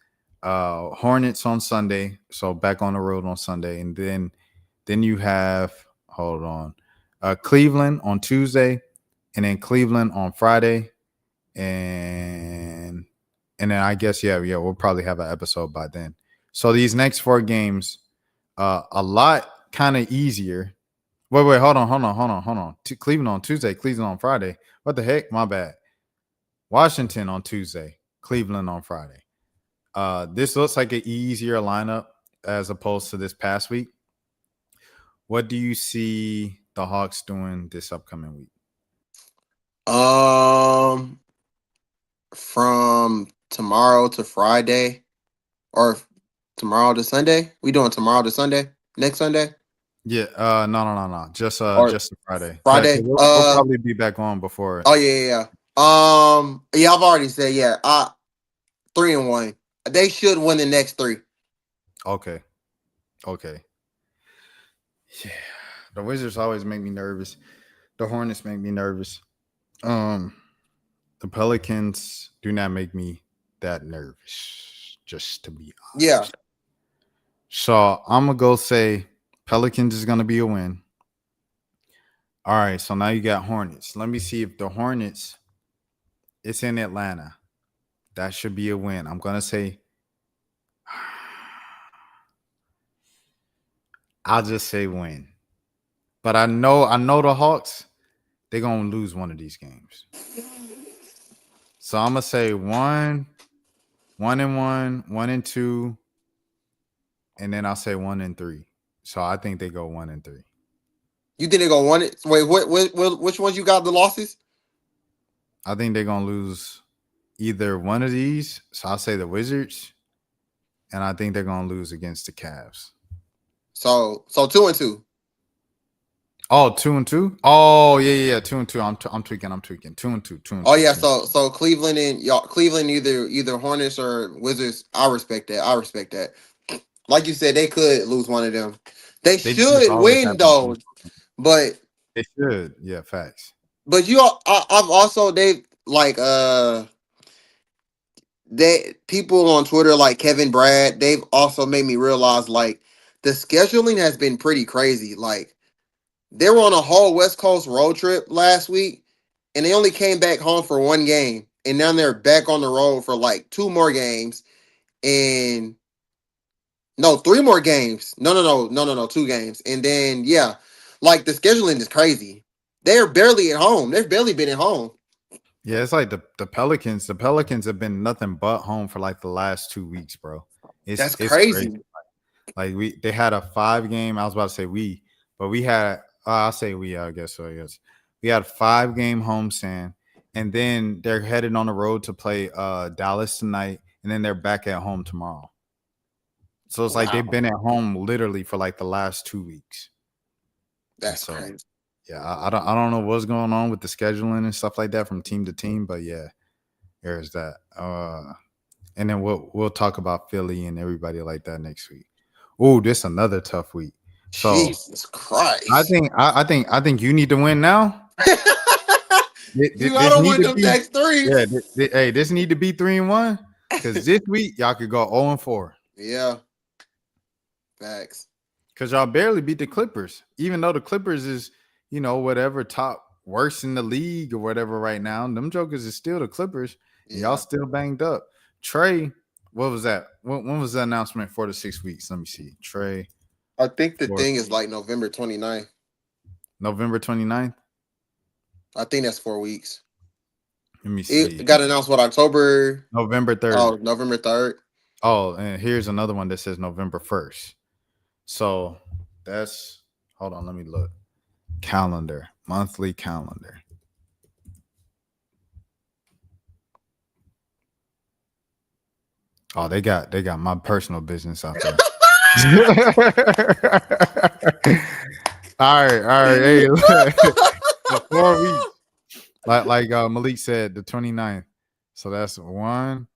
Hornets on Sunday. So back on the road on Sunday. And then you have, Cleveland on Tuesday, and then Cleveland on Friday. And then I guess, we'll probably have an episode by then. So these next 4 games, a lot kind of easier. Wait, hold on. Cleveland on Tuesday, Cleveland on Friday. What the heck? My bad. Washington on Tuesday, Cleveland on Friday. This looks like an easier lineup as opposed to this past week. What do you see the Hawks doing this upcoming week? From tomorrow to Friday, or tomorrow to Sunday. We doing tomorrow to Sunday? Next Sunday? Yeah. No. Just Friday. Friday. Yeah, we'll probably be back on before. Oh yeah. I've already said 3-1. They should win the next 3. Okay. Yeah. The Wizards always make me nervous. The Hornets make me nervous. The Pelicans do not make me that nervous, just to be honest. Yeah. So I'm gonna go say Pelicans is gonna be a win. All right, so now you got Hornets. Let me see if the Hornets, it's in Atlanta. That should be a win. I'm gonna say, I'll just say win. But I know the Hawks, they're gonna lose one of these games. So I'm gonna say 1-1, 1-2, and then I'll say 1-3. So I think they go 1-3. You think they're gonna win it? Wait, which ones you got the losses? I think they're gonna lose either one of these. So I'll say the Wizards, and I think they're gonna lose against the Cavs. So 2-2. Oh, 2-2. Oh yeah, 2-2. I'm tweaking. 2-2. Oh yeah, so Cleveland and Cleveland either Hornets or Wizards. I respect that. Like you said, they could lose one of them. They should win though, but they should. Yeah, facts. But I've also people on Twitter like Kevin Brad. They've also made me realize like the scheduling has been pretty crazy. Like they were on a whole West Coast road trip last week, and they only came back home for 1 game, and now they're back on the road for like 2 more games, and no, 3 more games. No, 2 games, and then like the scheduling is crazy. They're barely at home. They've barely been at home. Yeah, it's like the Pelicans. The Pelicans have been nothing but home for like the last 2 weeks, bro. That's crazy. Like they had a 5-game. I was about to say but we had. I'll say I guess so. Yes, we had a 5-game homestand, and then they're headed on the road to play Dallas tonight, and then they're back at home tomorrow. So it's like they've been at home literally for like the last 2 weeks. That's crazy. Yeah, I don't know what's going on with the scheduling and stuff like that from team to team, but yeah, there's that. And then we'll talk about Philly and everybody like that next week. Oh, this another tough week. So Jesus Christ. I think you need to win now. You gotta win them next 3. Yeah, hey, this need to be 3-1 because this week y'all could go 0-4. Yeah. Facts. Because y'all barely beat the Clippers, even though the Clippers is, whatever top worst in the league or whatever right now. Them jokers is still the Clippers. And y'all still banged up. Trae, what was that? When was the announcement for the 6 weeks? Let me see. Trae. I think the thing is like November 29th. November 29th? I think that's 4 weeks. Let me see. It got announced October? November 3rd. Oh, November 3rd. Oh, and here's another one that says November 1st. So that's, hold on, let me look. Calendar, monthly calendar. Oh, they got my personal business out there. All right. Hey, so 4 weeks. Like Malik said, the 29th. So that's 1,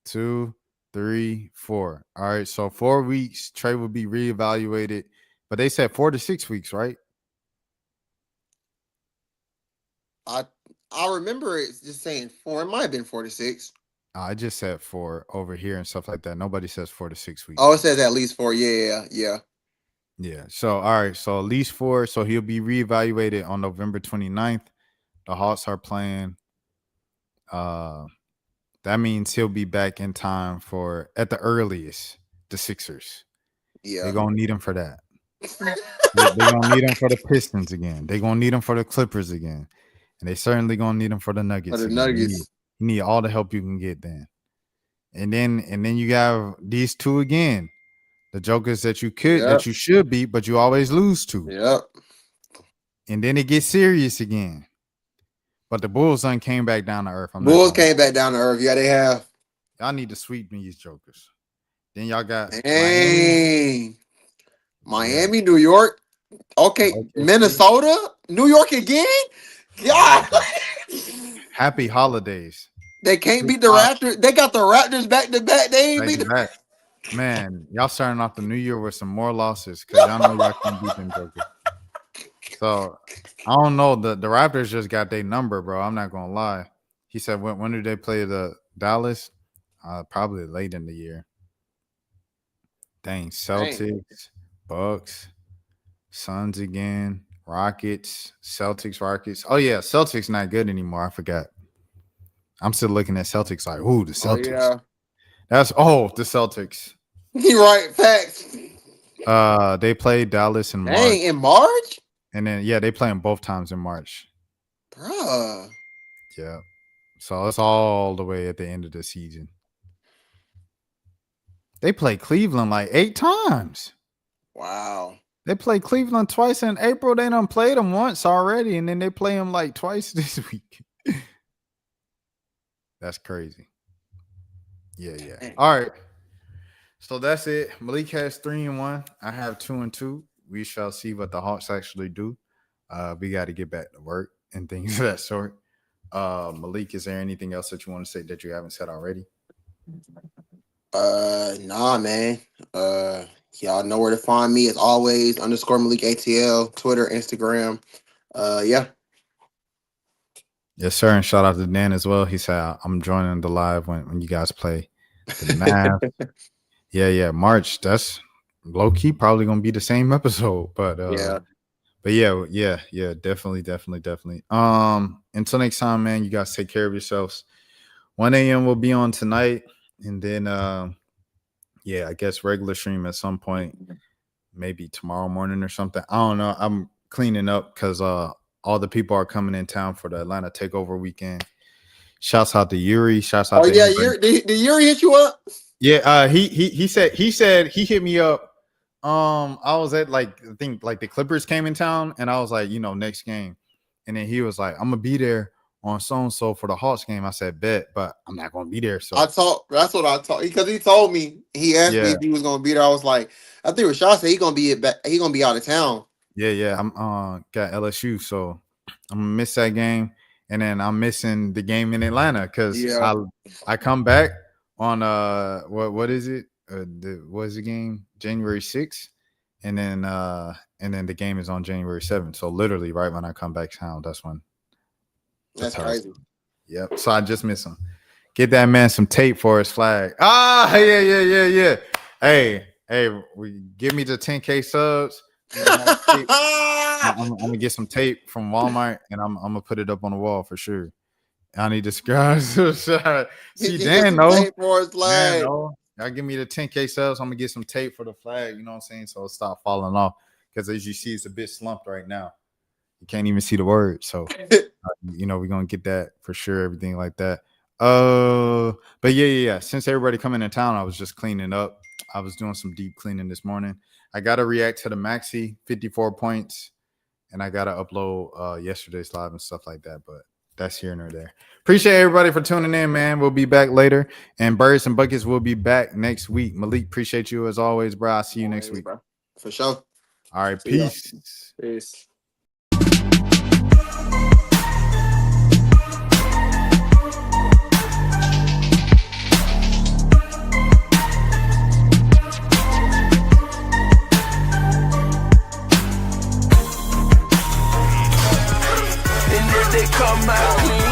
2, 3, 4. All right. So 4 weeks, Trae will be reevaluated. But they said 4 to 6 weeks, right? I remember it just saying 4. It might have been 4 to 6. I just said 4 over here and stuff like that. Nobody says 4 to 6 weeks. Oh, it says at least 4. Yeah. Yeah. So, all right. So, at least 4. So, he'll be reevaluated on November 29th. The Hawks are playing. That means he'll be back in time for, at the earliest, the Sixers. Yeah. They're going to need him for that. They're going to need him for the Pistons again. They're going to need him for the Clippers again. And they certainly going to need him for the Nuggets. For the again. Nuggets. You need all the help you can get then. And then you have these two again. The jokers that you should beat, but you always lose to. Yep. And then it gets serious again. But the Bulls came back down to earth. Bulls came back down to earth. Yeah, they have. Y'all need to sweep these jokers. Then y'all got Miami, New York. Okay, Minnesota, New York again. God. Happy holidays. They can't beat the Raptors. They got the Raptors back to back. They ain't beat the Man, y'all starting off the new year with some more losses because y'all know y'all can't beat them jokers. So I don't know. The Raptors just got their number, bro. I'm not gonna lie. He said, when do they play the Dallas? Probably late in the year. Dang, Celtics, Bucks, Suns again, Rockets, Celtics, Rockets. Oh yeah, Celtics not good anymore. I forgot. I'm still looking at Celtics like, ooh, the Celtics. Oh, yeah. That's the Celtics. You're right, facts. They played Dallas in March. Dang, in March? And then they play them both times in March. Bruh. Yeah. So it's all the way at the end of the season. They play Cleveland like 8 times. Wow. They play Cleveland twice in April. They done played them once already, and then they play them like twice this week. That's crazy. Yeah. All right. So that's it. Malik has 3-1. I have 2-2. We shall see what the Hawks actually do. We got to get back to work and things of that sort. Malik, is there anything else that you want to say that you haven't said already? Nah, man. Y'all know where to find me as always. _Malik ATL, Twitter, Instagram. Yeah. Yes, sir. And shout out to Dan as well. He said, I'm joining the live when you guys play the Mavs. Yeah. March. That's low key probably gonna be the same episode. But yeah, definitely. Until next time, man, you guys take care of yourselves. 1 a.m. will be on tonight, and then I guess regular stream at some point, maybe tomorrow morning or something. I don't know. I'm cleaning up because all the people are coming in town for the Atlanta Takeover weekend. Shouts out to Yuri. Shouts out to Yuri. Did Yuri hit you up? Yeah, he said he hit me up. I was at I think the Clippers came in town, and I was like, next game. And then he was like, I'm gonna be there on so for the Hawks game. I said, bet, but I'm not gonna be there. So that's what I told, because he told me, he asked me if he was gonna be there. I was like, I think Rashad said he gonna be out of town. Yeah. I'm got LSU, so I'm gonna miss that game, and then I'm missing the game in Atlanta because I come back on what is it? was the game January 6th, and then the game is on January 7th. So literally, right when I come back town, that's when. That's crazy. Yep. So I just missed him. Get that man some tape for his flag. Yeah. Hey, give me the 10K subs. I'm gonna get some tape from Walmart, and I'm gonna put it up on the wall for sure. I need to subscribe. See, Dan, no. Tape for his flag. Y'all give me the 10K subs. I'm gonna get some tape for the flag. You know what I'm saying? So it'll stop falling off. Because as you see, it's a bit slumped right now. You can't even see the word. So we're gonna get that for sure. Everything like that. But yeah. Since everybody coming in town, I was just cleaning up. I was doing some deep cleaning this morning. I gotta react to the Maxi 54 points, and I gotta upload yesterday's live and stuff like that. But that's here and there. Appreciate everybody for tuning in, man. We'll be back later, and Birds and Buckets will be back next week. Malik, appreciate you as always, bro. I'll see you next week, bro. For sure. All right, peace. Peace. They come out clean.